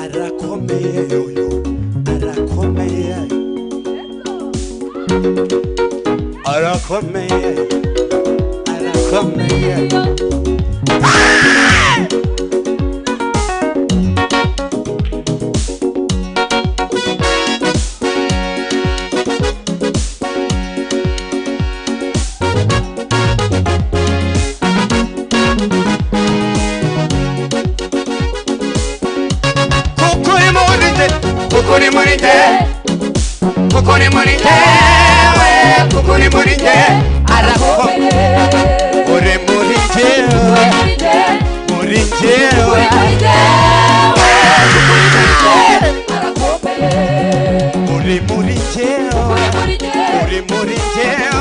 arakomeye yoyo arakomeye arakomeye arakomeye Kukuni Morite, Kukuni Morite, Kukuni Morite, arakomeye ore Morite Morite ore Morite ore Morite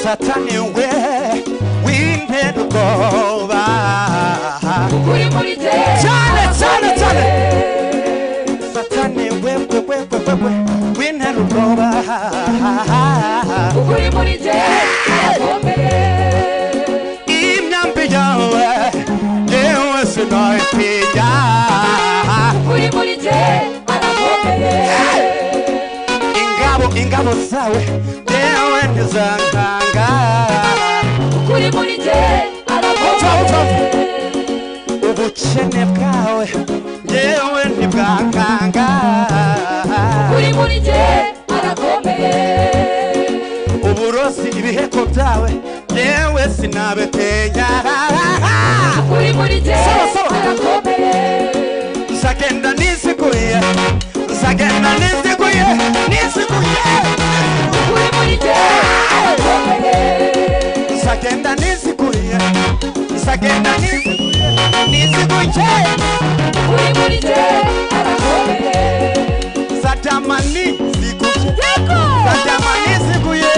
Satani where we never go Satani where we never go Imnyambi yawe yewe sinoipija Ingabo zawe yewe nizanganga Ubuchene bwawe yewe ntibwankanga Uburozi ibiheko byawe yewe sinabetenya Sagenda nisiguye Sagenda nisiguye Sagenda nisiguye Sagenda nisiguye Satamani siguye Satamani siguye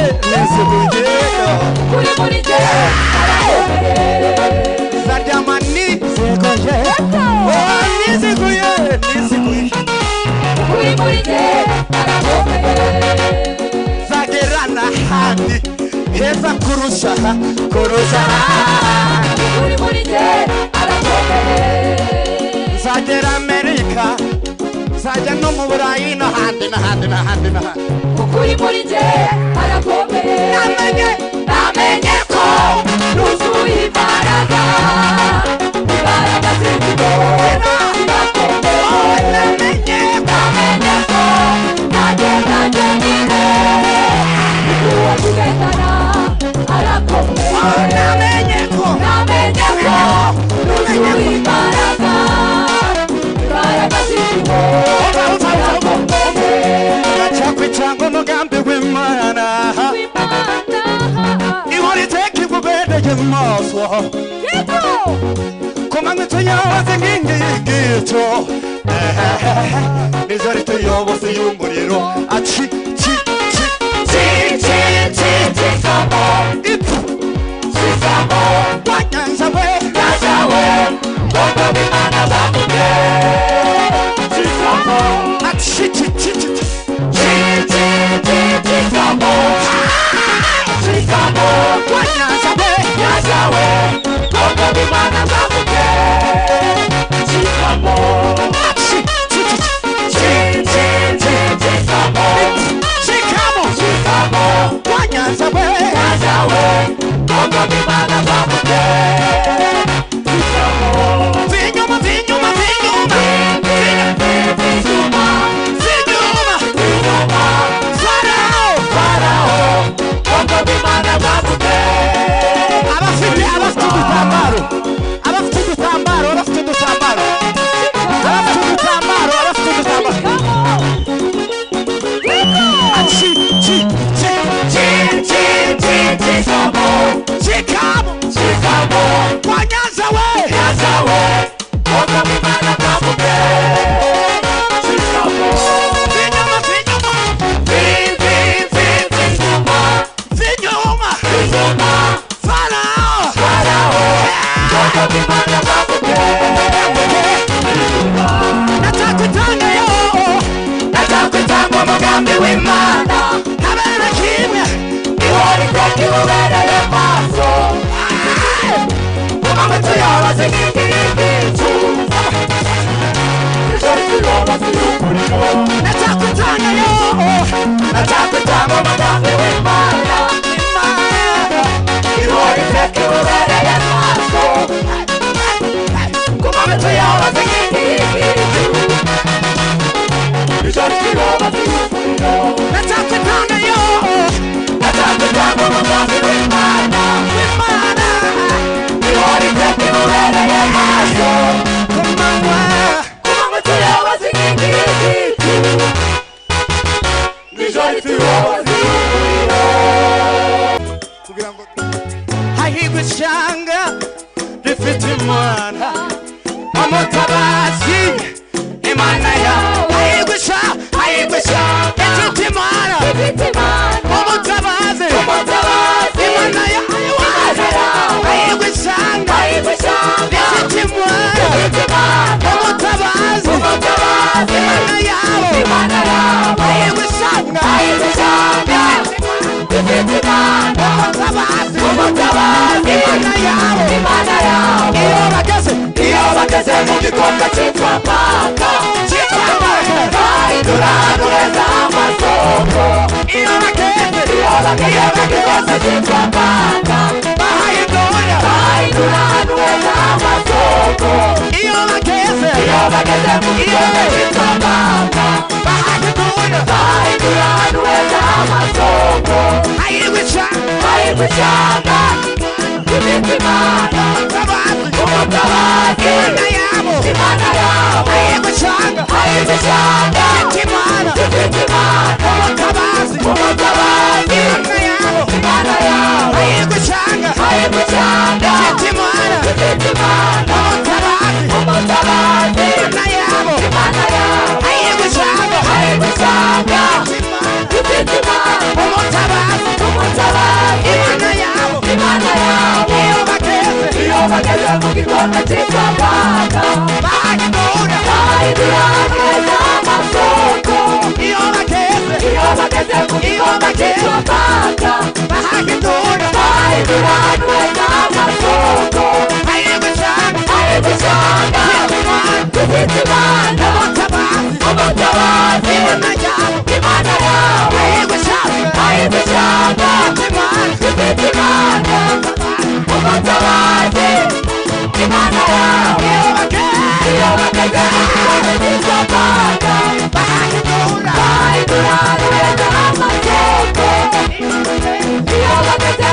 Satamani siguye Oh nisiguye Zagerana hadi heza kurusha Zagera Amerika Zaja no mu Burayi no handi Ukuri muri je arakomeye Namenye ko namenye ko nuzuye imbaraga z'ijuru ndacakwicanga umugambi w'Imana ihora iteka ikubereye maso kumanywa tuyoboze inkingi y'igico nijoro tuyoboze y'umuriro aci wanyanza we Boko b'Imana bavuge aci wanyanza we Boko b'Imana bavuge wanyanza we vinyuma abafite udutambaro chikamo wanyanza we Natakutanga umugambi w'Imana habera kimwe ihora iteka imubereye maso kumanywa tuyoboze inkingi y'igicu nijoro tuyoboze y'umuriro natakutanga umugambi w'Imana ihora iteka imubereye maso kumanywa tuyoboze inkingi y'igicu nijoro tuyoboze y'umuriro natakutanga umugambi w'Imana ihora iteka imubereye maso kumanywa tuyoboze inkingi y'igicu nijoro tuyoboze y'umuriro kugira ngo hahirwe ishyanga rifite Imana umutabazi Imana yawe hahirwe ishyanga rifite Imana umutabazi Imana yawe hahirwe ishyanga rifite Imana umutabazi Imana yawe hahirwe ishyanga Imana yawe iyo bageze mu gikombe cyitwa Paka bahindura ahantu heza h'amasoko iyo bageze mu gikombe cyitwa Paka bahindura ahantu heza h'amasoko iyo bageze mu gikombe cyitwa Paka bahindura ahantu heza h'amasoko hahirwe ishyanga rifite Imana umutabazi Imana yawe hahirwe ishyanga rifite Imana umutabazi Imana yawe hahirwe ishyanga rifite Imana umutabazi Imana yawe hahirwe ishyanga rifite Imana umutabazi Imana yawe iyo bageze mu gikombe cyitwa Paka bahindura ahantu heza h'amasoko iyo bageze mu gikombe cyitwa Paka bahindura ahantu heza h'amasoko hahirwe ishyanga rifite Imana umutabazi Imana yawe hahirwe ishyanga rifite Imana umutabazi Imana yawe iyo bageze mu gikombe cyitwa Paka bahindura ahantu heza h'amasoko iyo bageze